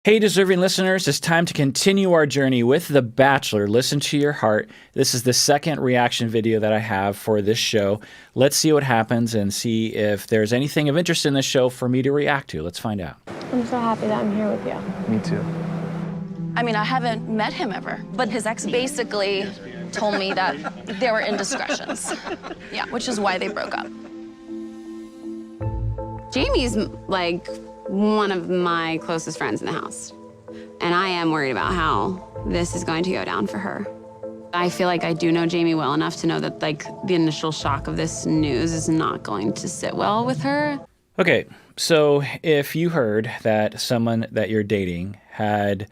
Hey, deserving listeners, it's time to continue our journey with The Bachelor. Listen to your heart. This is the second reaction video that I have for this show. Let's see what happens and see if there's anything of interest in this show for me to react to. Let's find out. I'm so happy that I'm here with you. Me too. I mean, I haven't met him ever, but his ex basically told me that there were indiscretions. Yeah, which is why they broke up. Jamie's like one of my closest friends in the house. And I am worried about how this is going to go down for her. I feel like I do know Jamie well enough to know that like the initial shock of this news is not going to sit well with her. Okay, so if you heard that someone that you're dating had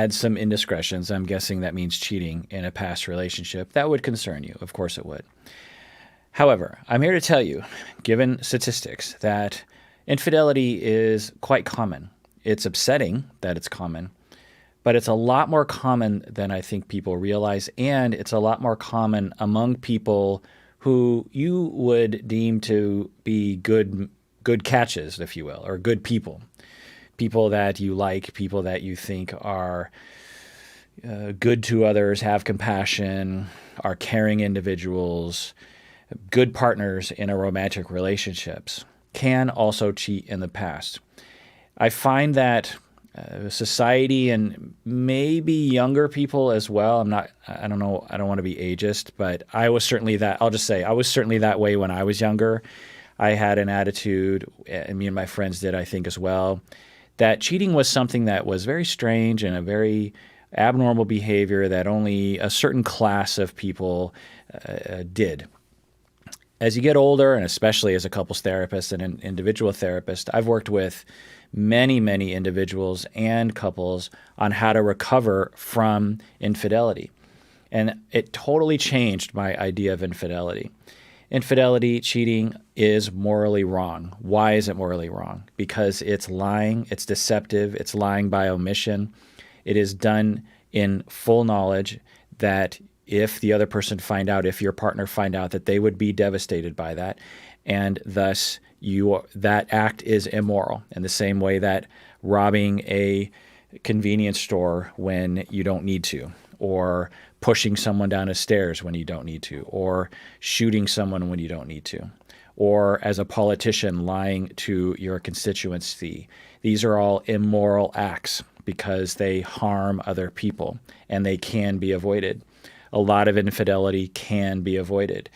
some indiscretions, I'm guessing that means cheating in a past relationship, that would concern you. Of course it would. However, I'm here to tell you, given statistics, that infidelity is quite common. It's upsetting that it's common, but it's a lot more common than I think people realize, and it's a lot more common among people who you would deem to be good catches, if you will, or good people. People that you like, people that you think are good to others, have compassion, are caring individuals, good partners in a romantic relationships, can also cheat in the past. I find that society and maybe younger people as well, I don't know, I don't want to be ageist, but I was certainly that, I'll just say, I was certainly that way when I was younger. I had an attitude, and me and my friends did, I think as well, that cheating was something that was very strange and a very abnormal behavior that only a certain class of people did. As you get older, and especially as a couples therapist and an individual therapist, I've worked with many, many individuals and couples on how to recover from infidelity. And it totally changed my idea of infidelity. Infidelity, cheating, is morally wrong. Why is it morally wrong? Because it's lying, it's deceptive, it's lying by omission. It is done in full knowledge that if the other person find out, if your partner find out, that they would be devastated by that, and thus that act is immoral in the same way that robbing a convenience store when you don't need to, or pushing someone down the stairs when you don't need to, or shooting someone when you don't need to, or as a politician lying to your constituency. These are all immoral acts because they harm other people and they can be avoided. A lot of infidelity can be avoided.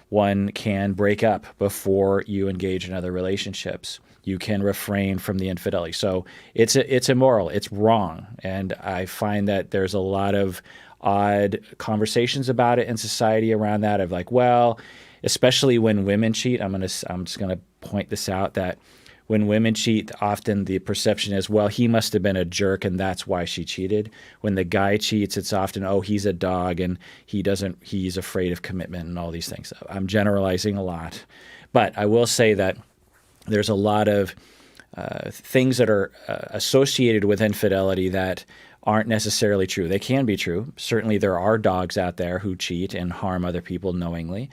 One can break up before you engage in other relationships. You can refrain from the infidelity. So it's immoral. It's wrong. And I find that there's a lot of odd conversations about it in society around that of like, well, especially when women cheat, I'm just gonna point this out, that when women cheat, often the perception is, well, he must have been a jerk and that's why she cheated. When the guy cheats, it's often, oh, he's a dog and he's afraid of commitment and all these things. I'm generalizing a lot. But I will say that there's a lot of things that are associated with infidelity that aren't necessarily true. They can be true. Certainly there are dogs out there who cheat and harm other people knowingly.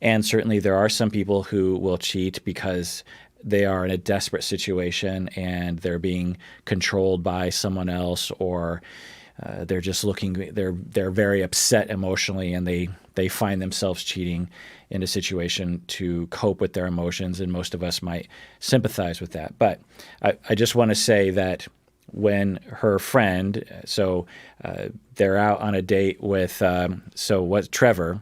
And certainly there are some people who will cheat because they are in a desperate situation and they're being controlled by someone else, or they're just they're very upset emotionally, and they find themselves cheating in a situation to cope with their emotions, and most of us might sympathize with that. But I just want to say that when her friend, they're out on a date with Trevor.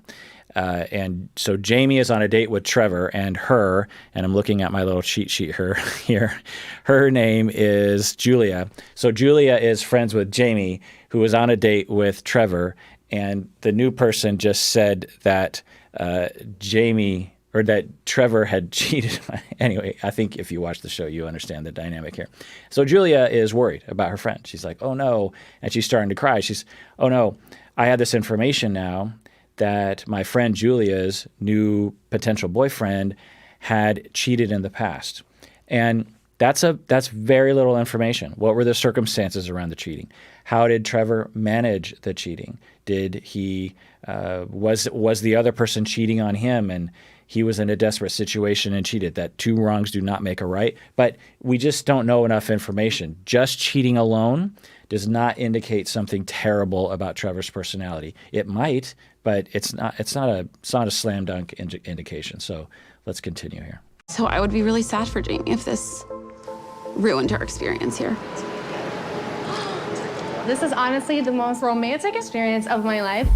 And so Jamie is on a date with Trevor and her, and I'm looking at my little cheat sheet here. Her name is Julia. So Julia is friends with Jamie, who was on a date with Trevor, and the new person just said that that Trevor had cheated. Anyway, I think if you watch the show, you understand the dynamic here. So Julia is worried about her friend. She's like, oh no, and she's starting to cry. She's, oh no, I had this information now that my friend Julia's new potential boyfriend had cheated in the past. And that's very little information. What were the circumstances around the cheating? How did Trevor manage the cheating? Did he was the other person cheating on him, and he was in a desperate situation and cheated, that two wrongs do not make a right. But we just don't know enough information. Just cheating alone does not indicate something terrible about Trevor's personality. It might, but it's not a slam dunk indication. So let's continue here. So I would be really sad for Jamie if this ruined her experience here. This is honestly the most romantic experience of my life.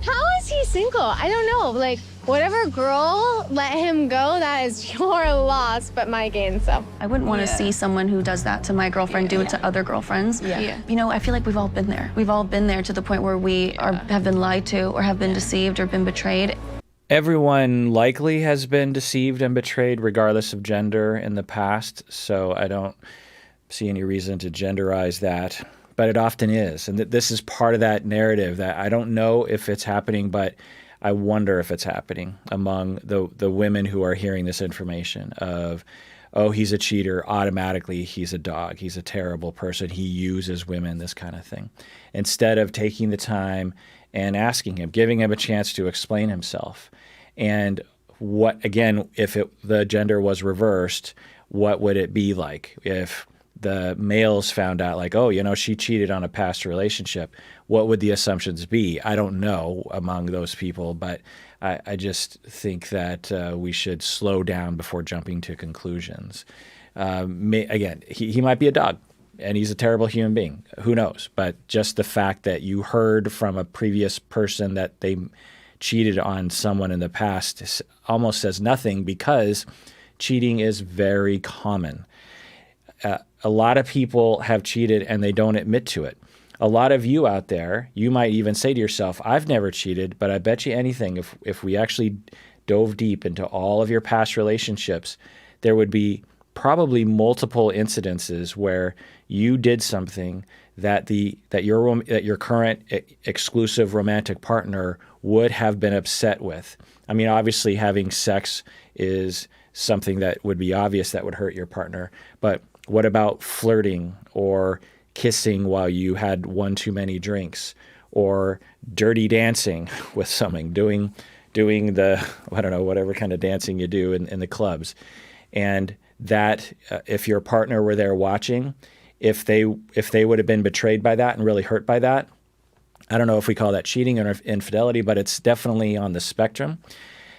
How is he single? I don't know. Like, whatever girl let him go, that is your loss, but my gain, so. I wouldn't want to see someone who does that to my girlfriend do it to other girlfriends. You know, I feel like we've all been there. We've all been there to the point where we have been lied to or have been deceived or been betrayed. Everyone likely has been deceived and betrayed regardless of gender in the past, so I don't see any reason to genderize that. But it often is, and this is part of that narrative that I don't know if it's happening, but I wonder if it's happening among the women who are hearing this information of, oh, he's a cheater, automatically he's a dog, he's a terrible person, he uses women, this kind of thing. Instead of taking the time and asking him, giving him a chance to explain himself. And what, again, if the gender was reversed, what would it be like if the males found out, like, oh, you know, she cheated on a past relationship? What would the assumptions be? I don't know among those people, but I just think that we should slow down before jumping to conclusions. Again, he might be a dog, and he's a terrible human being. Who knows? But just the fact that you heard from a previous person that they cheated on someone in the past almost says nothing, because cheating is very common. A lot of people have cheated and they don't admit to it. A lot of you out there, you might even say to yourself, I've never cheated, but I bet you anything, if we actually dove deep into all of your past relationships, there would be probably multiple incidences where you did something that your current exclusive romantic partner would have been upset with. I mean, obviously having sex is something that would be obvious that would hurt your partner, but what about flirting or kissing while you had one too many drinks, or dirty dancing with something, doing the, I don't know, whatever kind of dancing you do in the clubs? And that if your partner were there watching, if they would have been betrayed by that and really hurt by that, I don't know if we call that cheating or infidelity, but it's definitely on the spectrum.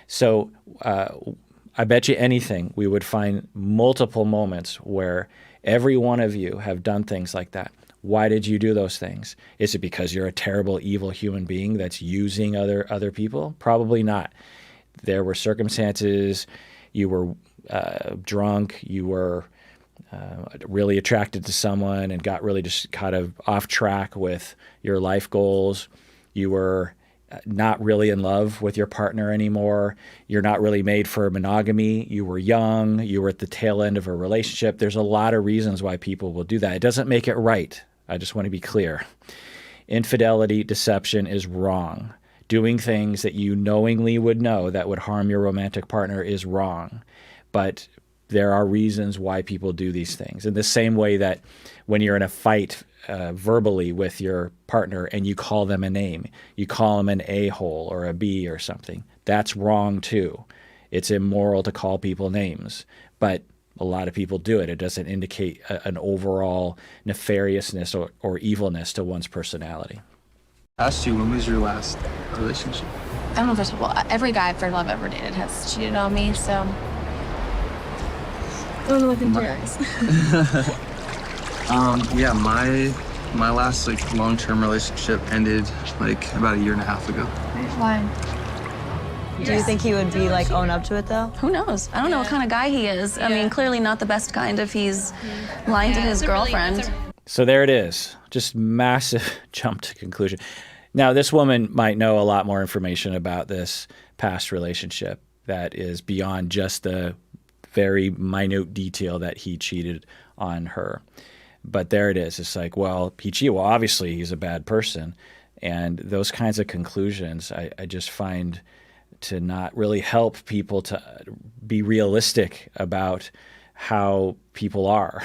So I bet you anything we would find multiple moments where every one of you have done things like that. Why did you do those things? Is it because you're a terrible, evil human being that's using other people? Probably not. There were circumstances. You were drunk. You were really attracted to someone and got really just kind of off track with your life goals. You were not really in love with your partner anymore. You're not really made for monogamy. You were young. You were at the tail end of a relationship. There's a lot of reasons why people will do that. It doesn't make it right. I just want to be clear. Infidelity, deception is wrong. Doing things that you knowingly would know that would harm your romantic partner is wrong. But there are reasons why people do these things. In the same way that when you're in a fight verbally with your partner and you call them a name, you call them an a-hole or a b or something, that's wrong too. It's immoral to call people names, but a lot of people do it. It doesn't indicate an overall nefariousness or evilness to one's personality. I asked you, when was your last relationship? I don't know, first of all, every guy I've ever dated has cheated on me, so. I want to look into your eyes. Yeah, my last long-term relationship ended about a year and a half ago. Why? Do you think he would be own up to it though? Who knows? I don't know what kind of guy he is. I mean, clearly not the best kind if he's lying to his girlfriend. So there it is. Just massive jump to conclusion. Now, this woman might know a lot more information about this past relationship that is beyond just the very minute detail that he cheated on her. But there it is. It's like, well, he cheated. Well, obviously he's a bad person. And those kinds of conclusions I just find to not really help people to be realistic about how people are.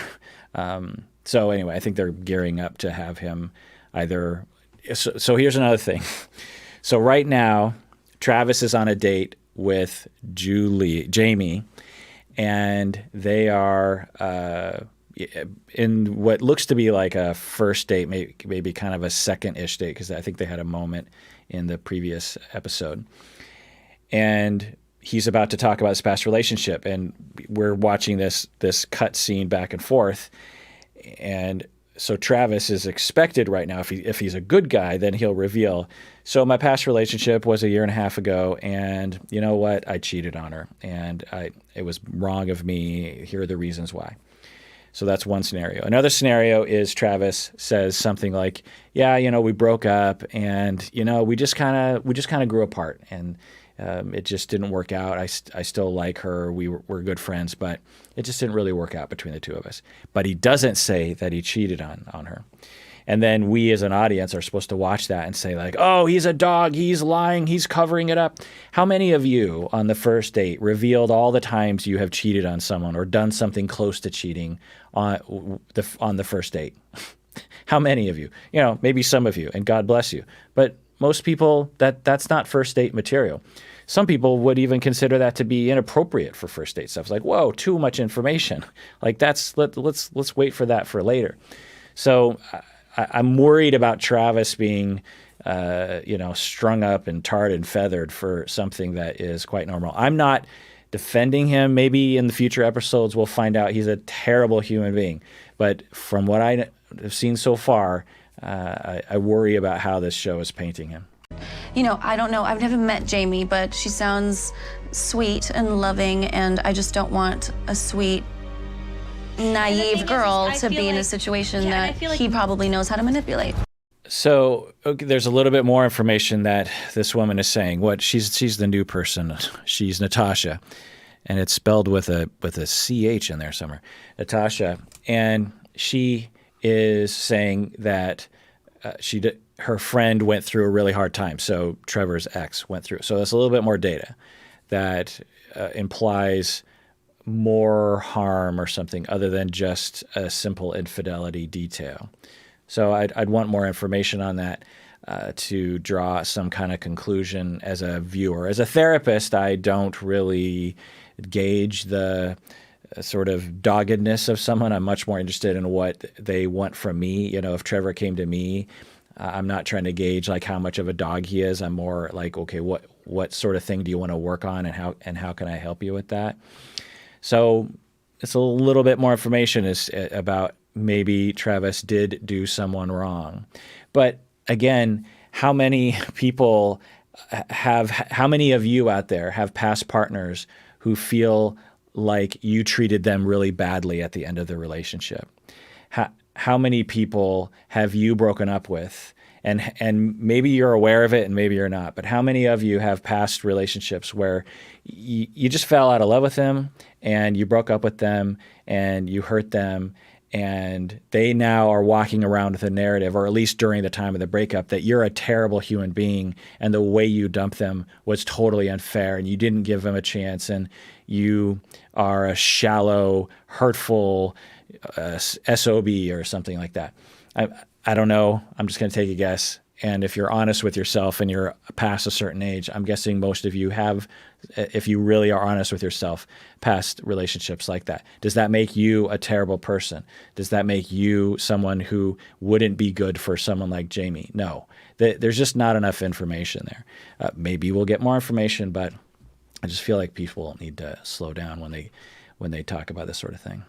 So anyway, I think they're gearing up to have him either. So here's another thing. So right now, Travis is on a date with Jamie, and they are in what looks to be like a first date, maybe kind of a second-ish date, because I think they had a moment in the previous episode. And he's about to talk about his past relationship, and we're watching this cut scene back and forth. And so Travis is expected right now, if he's a good guy, then he'll reveal, so my past relationship was 1.5 years ago, and you know what? I cheated on her, and it was wrong of me. Here are the reasons why. So that's one scenario. Another scenario is Travis says something like, yeah, we broke up, and we just kind of grew apart, and it just didn't work out. I still like her. We're good friends, but it just didn't really work out between the two of us. But he doesn't say that he cheated on her. And then we as an audience are supposed to watch that and say like, oh, he's a dog. He's lying. He's covering it up. How many of you on the first date revealed all the times you have cheated on someone or done something close to cheating on the first date? How many of you? Maybe some of you, and God bless you. But most people, that's not first date material. Some people would even consider that to be inappropriate for first date stuff. It's like, whoa, too much information. Like let's wait for that for later. So I'm worried about Travis being, strung up and tarred and feathered for something that is quite normal. I'm not defending him. Maybe in the future episodes we'll find out he's a terrible human being. But from what I have seen so far, I worry about how this show is painting him. I don't know. I've never met Jamie, but she sounds sweet and loving, and I just don't want a sweet, naive girl to be in a situation that he probably knows how to manipulate. So there's a little bit more information that this woman is saying. She's the new person. She's Natasha, and it's spelled with a CH in there somewhere. Natasha, and she is saying that her friend went through a really hard time. So Trevor's ex went through. So that's a little bit more data that implies more harm or something other than just a simple infidelity detail. So I'd want more information on that to draw some kind of conclusion as a viewer. As a therapist, I don't really gauge the sort of doggedness of someone. I'm much more interested in what they want from me. If Trevor came to me, I'm not trying to gauge like how much of a dog he is. I'm more like, okay, what sort of thing do you want to work on, and how can I help you with that? So it's a little bit more information about maybe Travis did do someone wrong. But again, how many of you out there have past partners who feel like you treated them really badly at the end of the relationship? How many people have you broken up with? And maybe you're aware of it and maybe you're not, but how many of you have past relationships where you just fell out of love with them and you broke up with them and you hurt them, and they now are walking around with a narrative, or at least during the time of the breakup, that you're a terrible human being and the way you dumped them was totally unfair and you didn't give them a chance and you are a shallow, hurtful SOB or something like that. I don't know. I'm just going to take a guess. And if you're honest with yourself and you're past a certain age, I'm guessing most of you have, if you really are honest with yourself, past relationships like that. Does that make you a terrible person? Does that make you someone who wouldn't be good for someone like Jamie? No. There's just not enough information there. Maybe we'll get more information, but I just feel like people need to slow down when they talk about this sort of thing.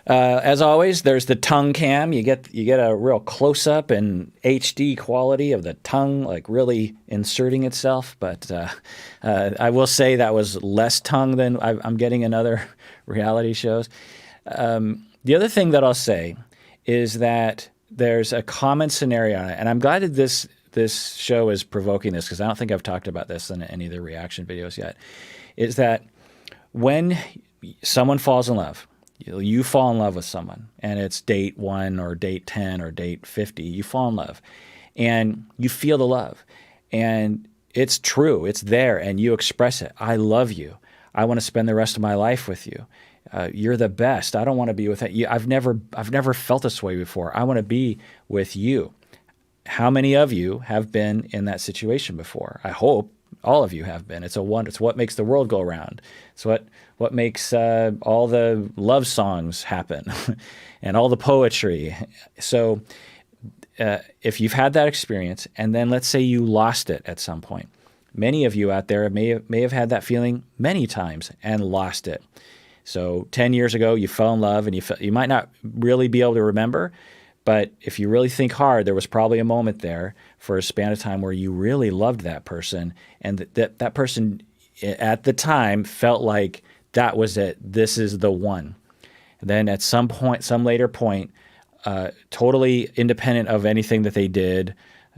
As always, there's the tongue cam. You get a real close-up and HD quality of the tongue, like really inserting itself. But I will say that was less tongue than I'm getting in other reality shows. The other thing that I'll say is that there's a common scenario, and I'm glad that this show is provoking this, because I don't think I've talked about this in any of the reaction videos yet, is that when someone falls in love, you fall in love with someone, and it's date 1 or date 10 or date 50. You fall in love, and you feel the love, and it's true. It's there, and you express it. I love you. I want to spend the rest of my life with you. You're the best. I don't want to be with you. I've never felt this way before. I want to be with you. How many of you have been in that situation before? I hope all of you have been. It's what makes the world go round. It's what makes all the love songs happen and all the poetry. So if you've had that experience, and then let's say you lost it at some point, many of you out there may have had that feeling many times and lost it. So 10 years ago, you fell in love, and you might not really be able to remember, but if you really think hard, there was probably a moment there for a span of time where you really loved that person, and that person at the time felt like that was it. This is the one. And then at some later point, totally independent of anything that they did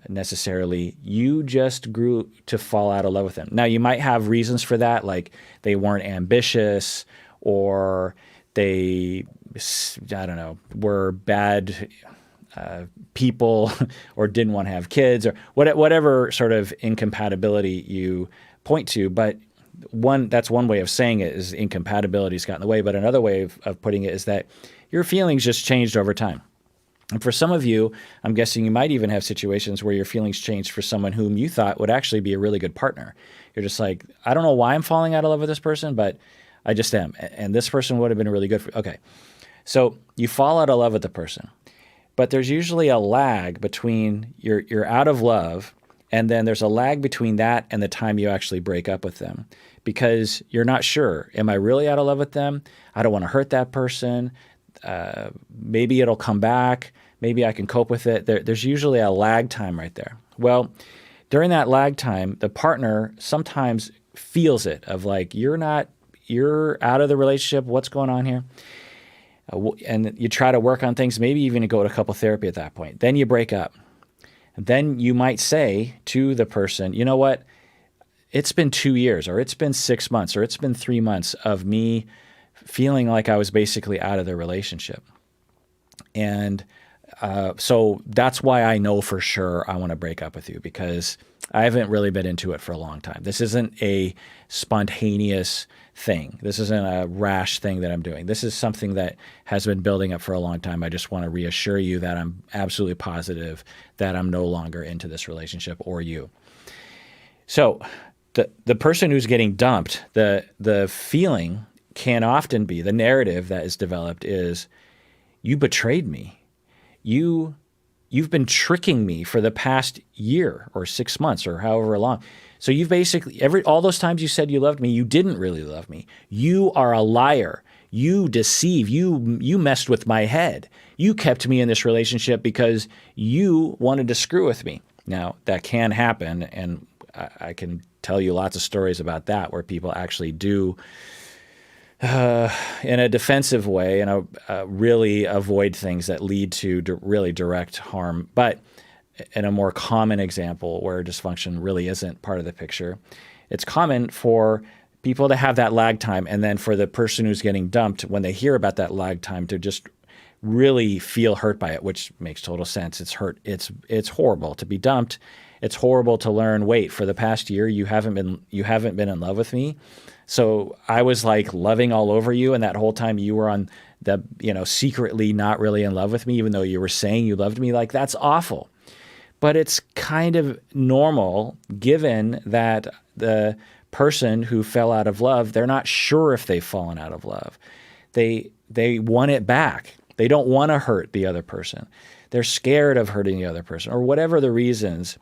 necessarily, you just grew to fall out of love with them. Now, you might have reasons for that, like they weren't ambitious, or they, I don't know, were bad people or didn't want to have kids, or whatever sort of incompatibility you point to. But that's one way of saying it, is incompatibility's got in the way. But another way of putting it is that your feelings just changed over time. And for some of you, I'm guessing you might even have situations where your feelings changed for someone whom you thought would actually be a really good partner. You're just like, I don't know why I'm falling out of love with this person, but I just am. And this person would have been really good for. Okay. So you fall out of love with the person, but there's usually a lag between you're out of love, and then there's a lag between that and the time you actually break up with them, because you're not sure. Am I really out of love with them? I don't want to hurt that person. Maybe it'll come back. Maybe I can cope with it. There's usually a lag time right there. Well, during that lag time, the partner sometimes feels it, of like, you're out of the relationship. What's going on here? And you try to work on things, maybe even go to couple therapy at that point. Then you break up. And then you might say to the person, you know what? It's been 2 years, or it's been 6 months, or it's been 3 months of me feeling like I was basically out of the relationship. And so that's why I know for sure I want to break up with you, because I haven't really been into it for a long time. This isn't a spontaneous thing. This isn't a rash thing that I'm doing. This is something that has been building up for a long time. I just want to reassure you that I'm absolutely positive that I'm no longer into this relationship or you. So the person who's getting dumped, the feeling can often be, the narrative that is developed is, you betrayed me. You've been tricking me for the past year or 6 months or however long. So you've basically, all those times you said you loved me, you didn't really love me. You are a liar. You deceive. You messed with my head. You kept me in this relationship because you wanted to screw with me. Now, that can happen, and I can tell you lots of stories about that, where people actually do in a defensive way, and really avoid things that lead to really direct harm. But in a more common example where dysfunction really isn't part of the picture, it's common for people to have that lag time, and then for the person who's getting dumped, when they hear about that lag time, to just really feel hurt by it, which makes total sense. It's hurt. It's horrible to be dumped. It's horrible to learn, wait, for the past year you haven't been in love with me. So I was like loving all over you, and that whole time you were on the, secretly not really in love with me, even though you were saying you loved me. Like, that's awful. But it's kind of normal, given that the person who fell out of love, they're not sure if they've fallen out of love. They want it back. They don't want to hurt the other person. They're scared of hurting the other person, or whatever the reasons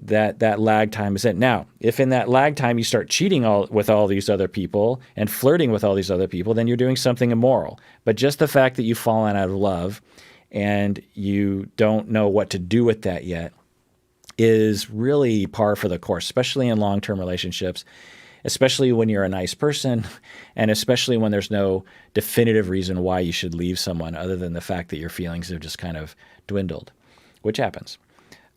that lag time is in. Now, if in that lag time you start cheating with all these other people and flirting with all these other people, then you're doing something immoral. But just the fact that you've fallen out of love and you don't know what to do with that yet is really par for the course, especially in long-term relationships, especially when you're a nice person, and especially when there's no definitive reason why you should leave someone other than the fact that your feelings have just kind of dwindled, which happens.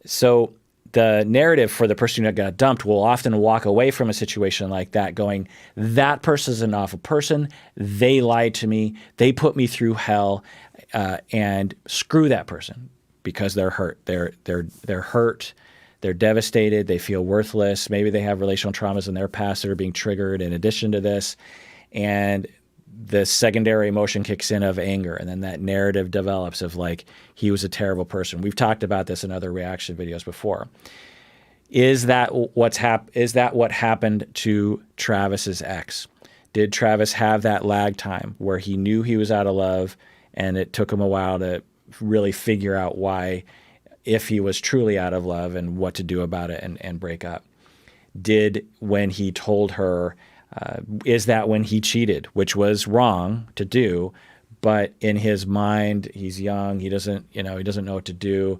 So the narrative for the person who got dumped will often walk away from a situation like that going, that person's an awful person. They lied to me. They put me through hell, and screw that person, because they're hurt. They're hurt. They're devastated. They feel worthless. Maybe they have relational traumas in their past that are being triggered in addition to this. And the secondary emotion kicks in of anger, and then that narrative develops of like he was a terrible person. We've talked about this in other reaction videos before. Is that what happened to Travis's ex? Did Travis have that lag time where he knew he was out of love and it took him a while to really figure out why, if he was truly out of love and what to do about it and break up? Did, when he told her, is that when he cheated, which was wrong to do, but in his mind, he's young, he doesn't know what to do.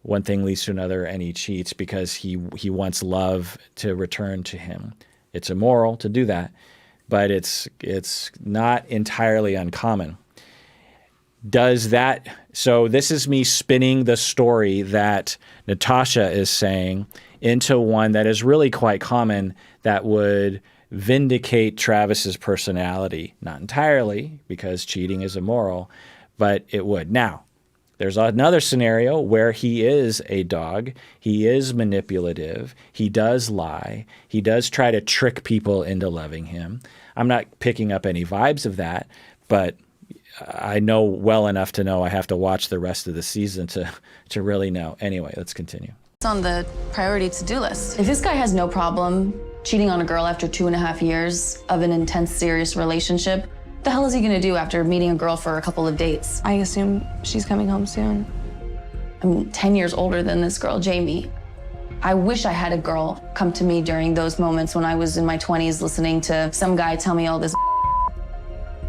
One thing leads to another, and he cheats because he wants love to return to him. It's immoral to do that, but it's not entirely uncommon. So this is me spinning the story that Natasha is saying into one that is really quite common, that would vindicate Travis's personality. Not entirely, because cheating is immoral, but it would. Now, there's another scenario where he is a dog. He is manipulative. He does lie. He does try to trick people into loving him. I'm not picking up any vibes of that, but I know well enough to know I have to watch the rest of the season to really know. Anyway, let's continue. It's on the priority to-do list. If this guy has no problem cheating on a girl after 2.5 years of an intense, serious relationship, what the hell is he gonna do after meeting a girl for a couple of dates? I assume she's coming home soon. I'm 10 years older than this girl, Jamie. I wish I had a girl come to me during those moments when I was in my 20s listening to some guy tell me all this.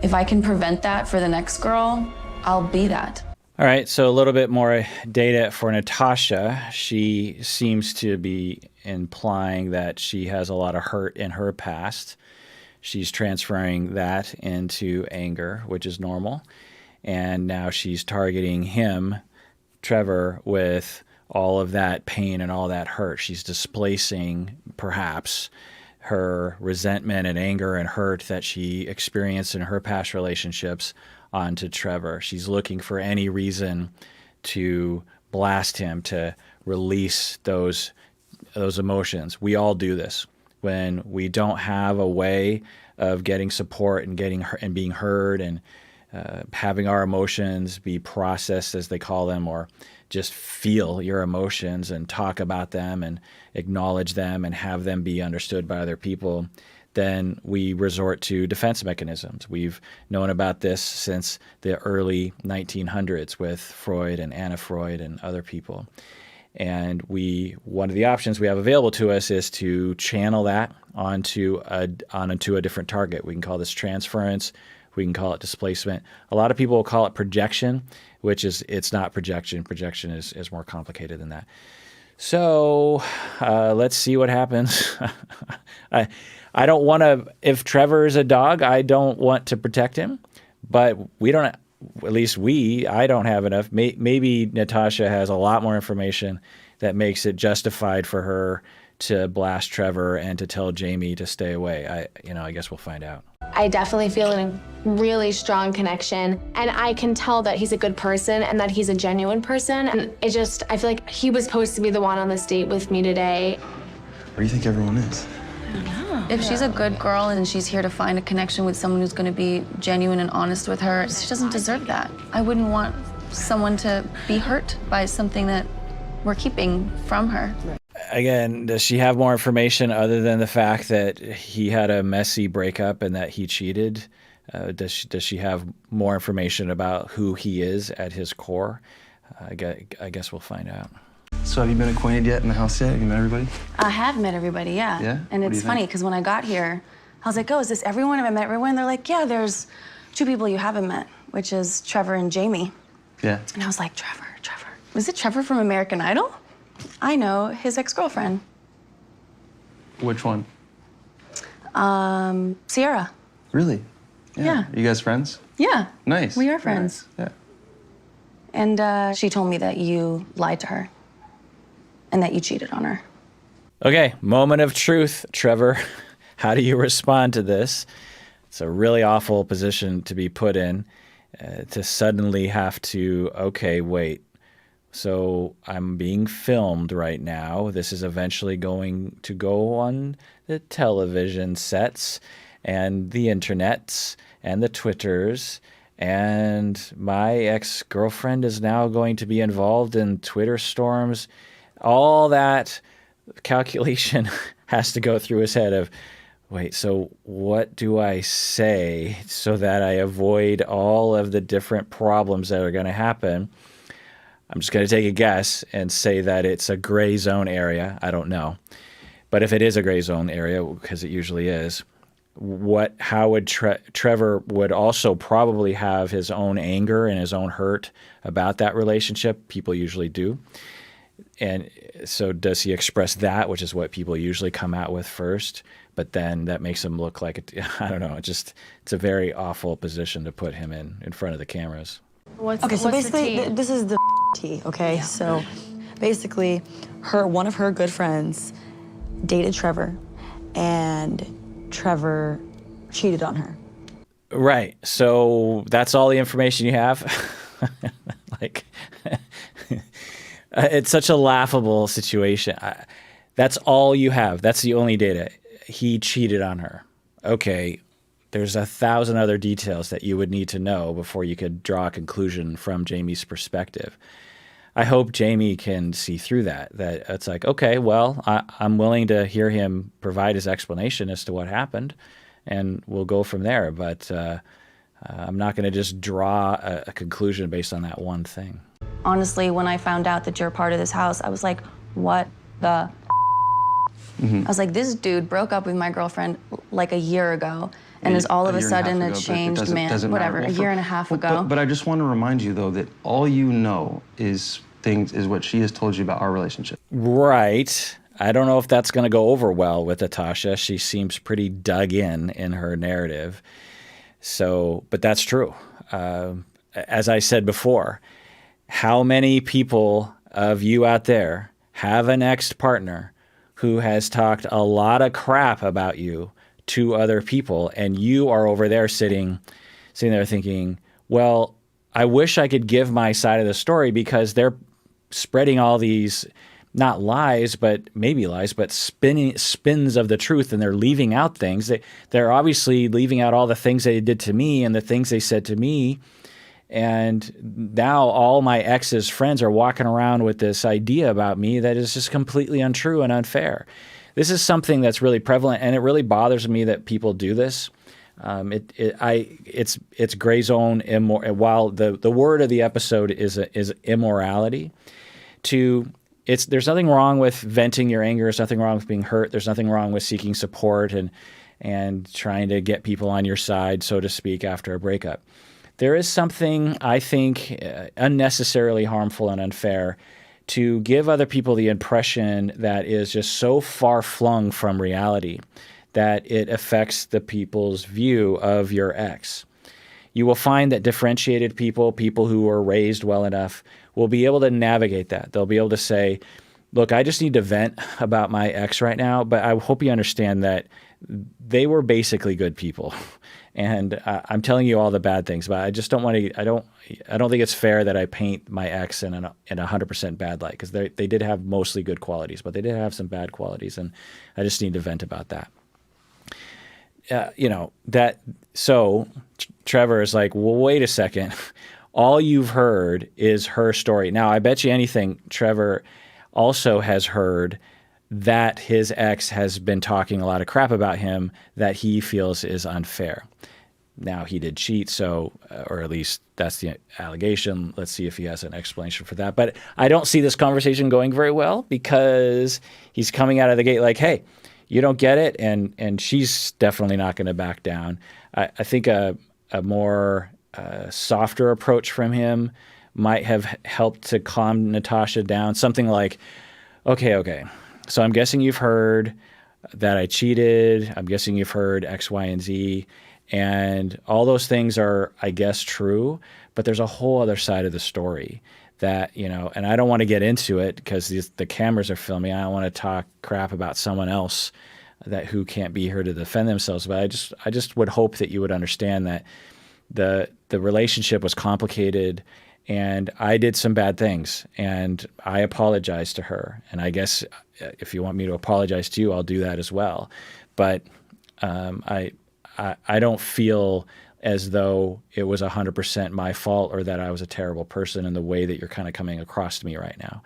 If I can prevent that for the next girl, I'll be that. All right, so a little bit more data for Natasha. She seems to be implying that she has a lot of hurt in her past. She's transferring that into anger, which is normal. And now she's targeting him, Trevor, with all of that pain and all that hurt. She's displacing, perhaps, her resentment and anger and hurt that she experienced in her past relationships onto Trevor. She's looking for any reason to blast him, to release those emotions. We all do this. When we don't have a way of getting support and being heard and having our emotions be processed, as they call them, or just feel your emotions and talk about them and acknowledge them and have them be understood by other people, then we resort to defense mechanisms. We've known about this since the early 1900s with Freud and Anna Freud and other people. And one of the options we have available to us is to channel that onto a different target. We can call this transference. We can call it displacement. A lot of people will call it projection, it's not projection. Projection is more complicated than that. So let's see what happens. I don't want to, if Trevor is a dog, I don't want to protect him, but I don't have enough. Maybe Natasha has a lot more information that makes it justified for her to blast Trevor and to tell Jamie to stay away. I guess we'll find out. I definitely feel a really strong connection, and I can tell that he's a good person and that he's a genuine person. And I feel like he was supposed to be the one on this date with me today. Where do you think everyone is? If she's a good girl and she's here to find a connection with someone who's gonna be genuine and honest with her, she doesn't deserve that. I wouldn't want someone to be hurt by something that we're keeping from her. Again, does she have more information other than the fact that he had a messy breakup and that he cheated? Does she have more information about who he is at his core? I guess we'll find out. So have you been acquainted yet in the house yet? Have you met everybody? I have met everybody, yeah. Yeah? And What do it's you funny, think? because when I got here, I was like, oh, is this everyone? Have I met everyone? They're like, yeah, there's 2 people you haven't met, which is Trevor and Jamie. Yeah. And I was like, Trevor. Was it Trevor from American Idol? I know, his ex-girlfriend. Which one? Sierra. Really? Yeah. Are you guys friends? Yeah. Nice. We are friends. Yeah. And she told me that you lied to her and that you cheated on her. Okay, moment of truth, Trevor. How do you respond to this? It's a really awful position to be put in, to suddenly have to, okay, wait. So I'm being filmed right now. This is eventually going to go on the television sets and the internets, and the Twitters, and my ex-girlfriend is now going to be involved in Twitter storms. All that calculation has to go through his head of, wait, so what do I say so that I avoid all of the different problems that are going to happen? I'm just going to take a guess and say that it's a gray zone area. I don't know. But if it is a gray zone area, because it usually is, how would Trevor would also probably have his own anger and his own hurt about that relationship. People usually do. And so does he express that, which is what people usually come out with first? But then that makes him look like, I don't know, it's a very awful position to put him in front of the cameras. Okay, so basically, this is the tea, okay? Yeah. So basically, one of her good friends dated Trevor, and Trevor cheated on her. Right. So that's all the information you have? Like, it's such a laughable situation. That's all you have. That's the only data. He cheated on her. Okay. There's 1,000 other details that you would need to know before you could draw a conclusion from Jamie's perspective. I hope Jamie can see through that it's like, okay, well, I'm willing to hear him provide his explanation as to what happened, and we'll go from there. But I'm not going to just draw a conclusion based on that one thing. Honestly, when I found out that you're part of this house, I was like, what the I was like, this dude broke up with my girlfriend like a year ago, and is all of a sudden a changed man. Whatever, a year and a half ago. But I just want to remind you, though, that all you know is what she has told you about our relationship. Right. I don't know if that's going to go over well with Natasha. She seems pretty dug in her narrative. So, but that's true. As I said before, how many people of you out there have an ex-partner who has talked a lot of crap about you to other people, and you are over there sitting there thinking, well, I wish I could give my side of the story because they're spreading all these, not lies, but maybe lies, but spins of the truth, and they're leaving out things. They're obviously leaving out all the things they did to me and the things they said to me. And now all my ex's friends are walking around with this idea about me that is just completely untrue and unfair. This is something that's really prevalent, and it really bothers me that people do this. It's gray zone. While the word of the episode is immorality, there's nothing wrong with venting your anger. There's nothing wrong with being hurt. There's nothing wrong with seeking support and trying to get people on your side, so to speak, after a breakup. There is something, I think, unnecessarily harmful and unfair to give other people the impression that is just so far flung from reality that it affects the people's view of your ex. You will find that differentiated people who are raised well enough, will be able to navigate that. They'll be able to say, look, I just need to vent about my ex right now, but I hope you understand that they were basically good people. And I'm telling you all the bad things, but I just don't want to. I don't think it's fair that I paint my ex in a 100% bad light, because they did have mostly good qualities, but they did have some bad qualities, and I just need to vent about that. So Trevor is like, well, wait a second. All you've heard is her story. Now, I bet you anything, Trevor also has heard that his ex has been talking a lot of crap about him that he feels is unfair. Now, he did cheat, or at least that's the allegation. Let's see if he has an explanation for that. But I don't see this conversation going very well, because he's coming out of the gate like, hey, you don't get it, and she's definitely not going to back down. I think a more softer approach from him might have helped to calm Natasha down. Something like, okay, so I'm guessing you've heard that I cheated. I'm guessing you've heard X, Y, and Z. And all those things are, I guess, true. But there's a whole other side of the story that, and I don't want to get into it because the cameras are filming. I don't want to talk crap about someone else who can't be here to defend themselves. But I just would hope that you would understand that the relationship was complicated, and I did some bad things, and I apologized to her. And I guess if you want me to apologize to you, I'll do that as well. But I don't feel as though it was 100% my fault or that I was a terrible person in the way that you're kind of coming across to me right now.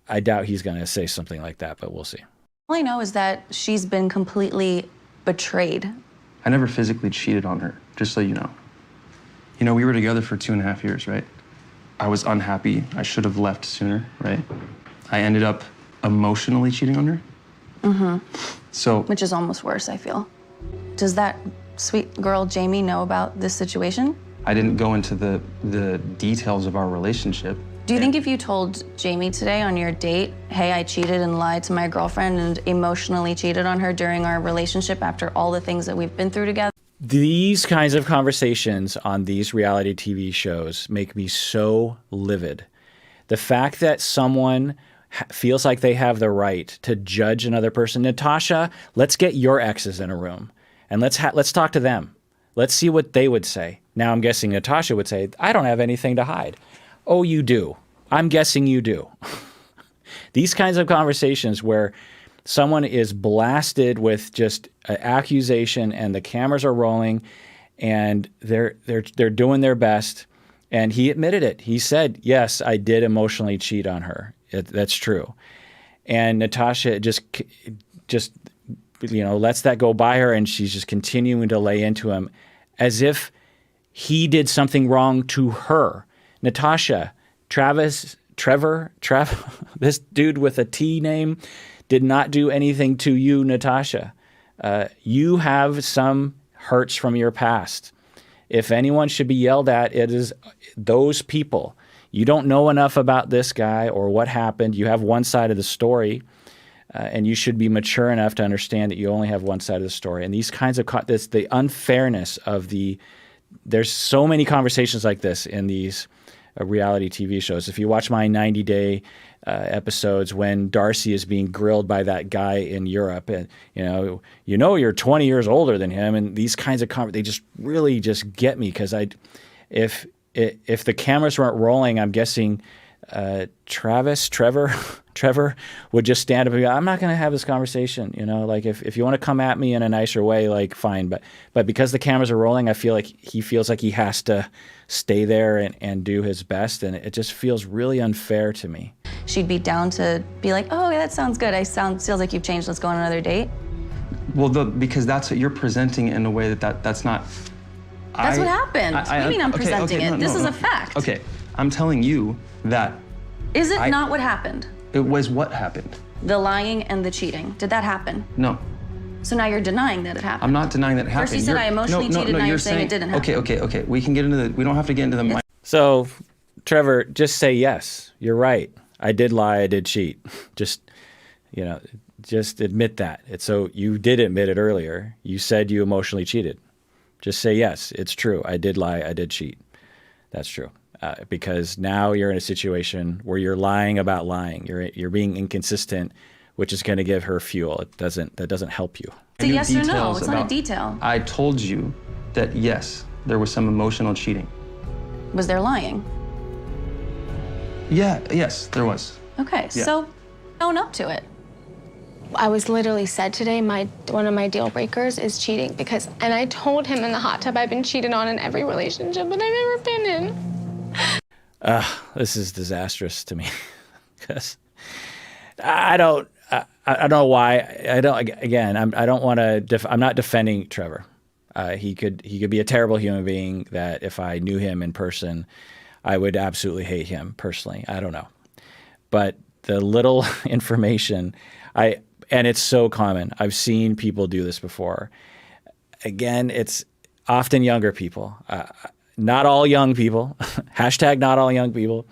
I doubt he's going to say something like that, but we'll see. All I know is that she's been completely betrayed. I never physically cheated on her, just so you know. You know, we were together for 2.5 years, right? I was unhappy. I should have left sooner, right? I ended up emotionally cheating on her. So, Which is almost worse, I feel. Does that sweet girl Jamie know about this situation? I didn't go into the details of our relationship. Do you think if you told Jamie today on your date, hey, I cheated and lied to my girlfriend and emotionally cheated on her during our relationship after all the things that we've been through together? These kinds of conversations on these reality TV shows make me so livid. The fact that someone feels like they have the right to judge another person. Natasha, let's get your exes in a room and let's talk to them. Let's see what they would say. Now I'm guessing Natasha would say, I don't have anything to hide. Oh, you do. I'm guessing you do. These kinds of conversations where someone is blasted with just an accusation and the cameras are rolling and they're doing their best. And he admitted it. He said, yes, I did emotionally cheat on her. That's true. And Natasha just lets that go by her, and she's just continuing to lay into him as if he did something wrong to her. Natasha, Trevor, this dude with a T name did not do anything to you, Natasha. You have some hurts from your past. If anyone should be yelled at, it is those people. You don't know enough about this guy or what happened. You have one side of the story, and you should be mature enough to understand that you only have one side of the story. And these kinds of the unfairness of there's so many conversations like this in these reality TV shows. If you watch my 90-day episodes when Darcy is being grilled by that guy in Europe, and you're 20 years older than him, and these kinds of they just really just get me because if the cameras weren't rolling, I'm guessing Trevor would just stand up and go, I'm not going to have this conversation. Like if you want to come at me in a nicer way, like fine. But because the cameras are rolling, I feel like he feels like he has to stay there and do his best. And it just feels really unfair to me. She'd be down to be like, oh, yeah, that sounds good. Feels like you've changed. Let's go on another date. Well, because that's what you're presenting in a way that's not. That's what happened. What do you mean I'm presenting it? This is a fact. Okay, I'm telling you that. Is it not what happened? It was what happened. The lying and the cheating. Did that happen? No. So now you're denying that it happened. I'm not denying that it happened. First you said I emotionally cheated, now you're saying it didn't happen. Okay. We can get into we don't have to get into the. So, Trevor, just say yes. You're right. I did lie. I did cheat. Just admit that. So you did admit it earlier. You said you emotionally cheated. Just say yes. It's true. I did lie. I did cheat. That's true. Because now you're in a situation where you're lying about lying. You're being inconsistent, which is going to give her fuel. That doesn't help you. It's a yes or no. It's not a detail. I told you that yes, there was some emotional cheating. Was there lying? Yeah. Yes, there was. Okay. Yeah. So own up to it. I was literally said today, one of my deal breakers is cheating and I told him in the hot tub I've been cheated on in every relationship that I've ever been in. This is disastrous to me because I don't know why. I'm not defending Trevor. He could be a terrible human being that if I knew him in person, I would absolutely hate him personally. I don't know. But the little information, and it's so common. I've seen people do this before. Again, it's often younger people. Not all young people, hashtag not all young people.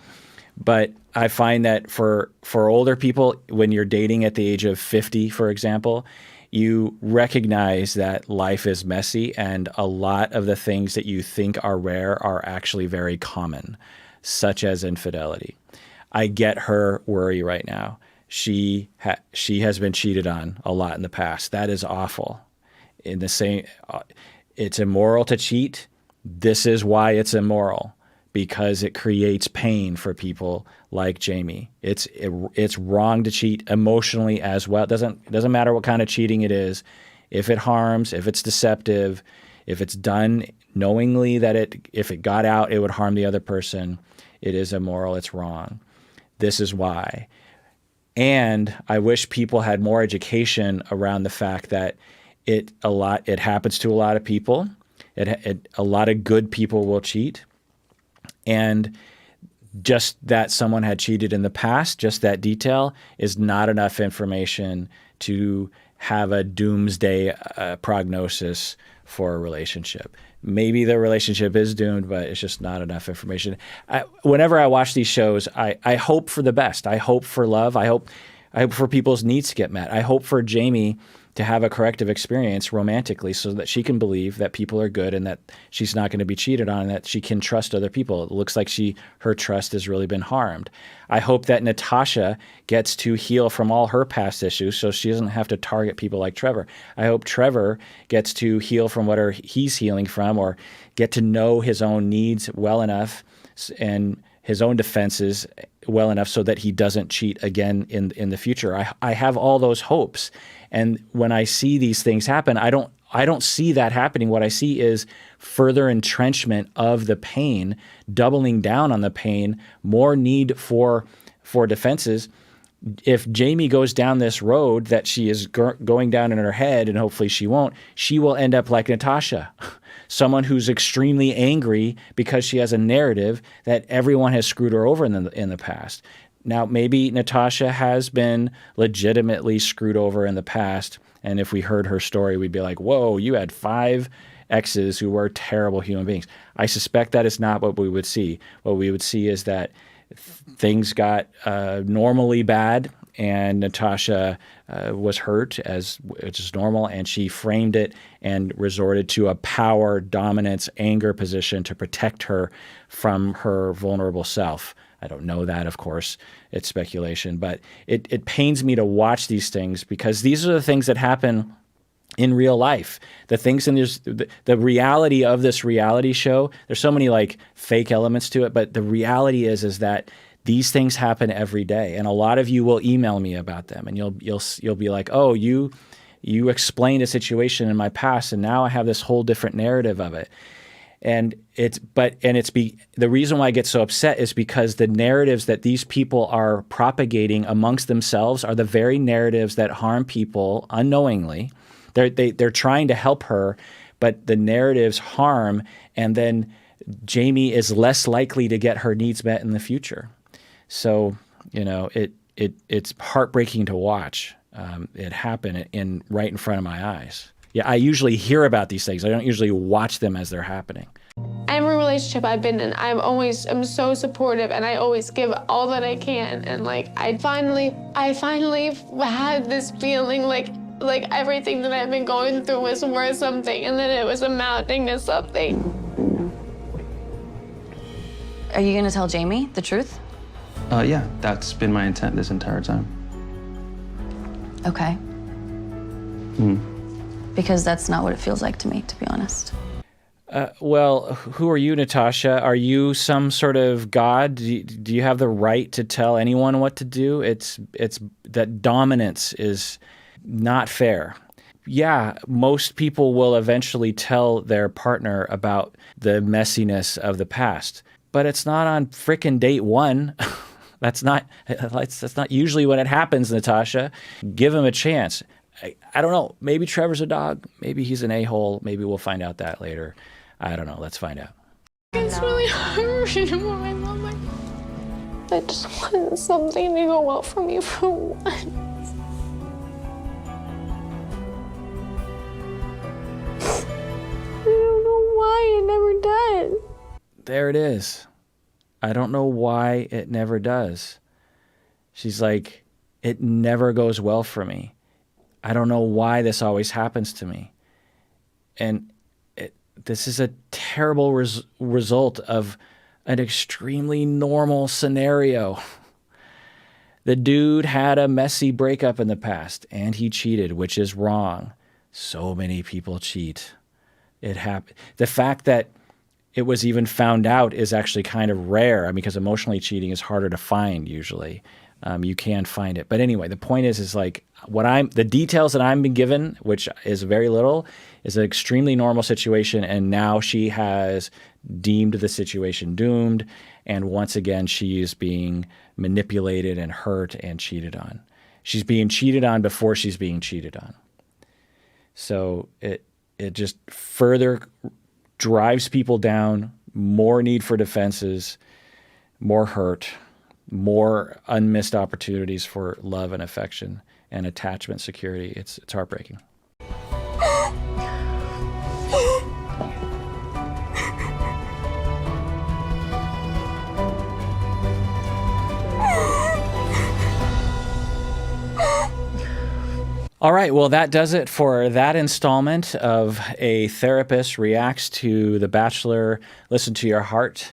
But I find that for older people, when you're dating at the age of 50, for example, you recognize that life is messy and a lot of the things that you think are rare are actually very common, such as infidelity. I get her worry right now. She has been cheated on a lot in the past. That is awful. It's immoral to cheat. This is why it's immoral, because it creates pain for people like Jamie. It's wrong to cheat emotionally as well. It doesn't matter what kind of cheating it is. If it harms, if it's deceptive, if it's done knowingly that if it got out, it would harm the other person. It is immoral. It's wrong. This is why. And I wish people had more education around the fact that it happens to a lot of people. A lot of good people will cheat. And just that someone had cheated in the past, just that detail is not enough information to have a doomsday prognosis for a relationship. Maybe the relationship is doomed, but it's just not enough information. Whenever I watch these shows, I hope for the best. I hope for love. I hope for people's needs to get met. I hope for Jamie to have a corrective experience romantically so that she can believe that people are good and that she's not going to be cheated on and that she can trust other people. It looks like her trust has really been harmed. I hope that Natasha gets to heal from all her past issues so she doesn't have to target people like Trevor. I hope Trevor gets to heal from whatever he's healing from or get to know his own needs well enough and his own defenses well enough so that he doesn't cheat again in the future. I have all those hopes. And when I see these things happen, I don't see that happening. What I see is further entrenchment of the pain, doubling down on the pain, more need for defenses. If Jamie goes down this road that she is going down in her head, and hopefully she won't, she will end up like Natasha, someone who's extremely angry because she has a narrative that everyone has screwed her over in the past. Now, maybe Natasha has been legitimately screwed over in the past, and if we heard her story, we'd be like, whoa, you had 5 exes who were terrible human beings. I suspect that is not what we would see. What we would see is that things got normally bad, and Natasha was hurt, which is normal, and she framed it and resorted to a power, dominance, anger position to protect her from her vulnerable self. I don't know that, of course. It's speculation. But it pains me to watch these things because these are the things that happen in real life. The things in this, the reality of this reality show, there's so many like fake elements to it, but the reality is that these things happen every day. And a lot of you will email me about them and you'll be like, oh, you explained a situation in my past and now I have this whole different narrative of it. And the reason why I get so upset is because the narratives that these people are propagating amongst themselves are the very narratives that harm people unknowingly. They're trying to help her, but the narratives harm, and then Jamie is less likely to get her needs met in the future. So, it's heartbreaking to watch it happen right in front of my eyes. Yeah, I usually hear about these things. I don't usually watch them as they're happening. Every relationship I've been in, I'm so supportive and I always give all that I can. And like, I finally had this feeling like everything that I've been going through was worth something and that it was amounting to something. Are you gonna tell Jamie the truth? Yeah, that's been my intent this entire time. Okay. Because that's not what it feels like to me, to be honest. Well, who are you, Natasha? Are you some sort of god? Do you have the right to tell anyone what to do? It's that dominance is not fair. Yeah, most people will eventually tell their partner about the messiness of the past, but it's not on frickin' date 1. That's not usually when it happens, Natasha. Give him a chance. I don't know. Maybe Trevor's a dog. Maybe he's an a-hole. Maybe we'll find out that later. I don't know. Let's find out. It's really hard for my mom. I just wanted something to go well for me for once. I don't know why it never does. There it is. I don't know why it never does. She's like, it never goes well for me. I don't know why this always happens to me. And this is a terrible result of an extremely normal scenario. The dude had a messy breakup in the past, and he cheated, which is wrong. So many people cheat. It happened. The fact that it was even found out is actually kind of rare, because emotionally cheating is harder to find usually. You can find it. But anyway, the point is like the details that I'm been given, which is very little, is an extremely normal situation. And now she has deemed the situation doomed. And once again, she is being manipulated and hurt and cheated on. She's being cheated on before she's being cheated on. So it just further drives people down, more need for defenses, more hurt, more unmissed opportunities for love and affection and attachment security. It's heartbreaking. All right, well, that does it for that installment of A Therapist Reacts to The Bachelor. Listen to your heart.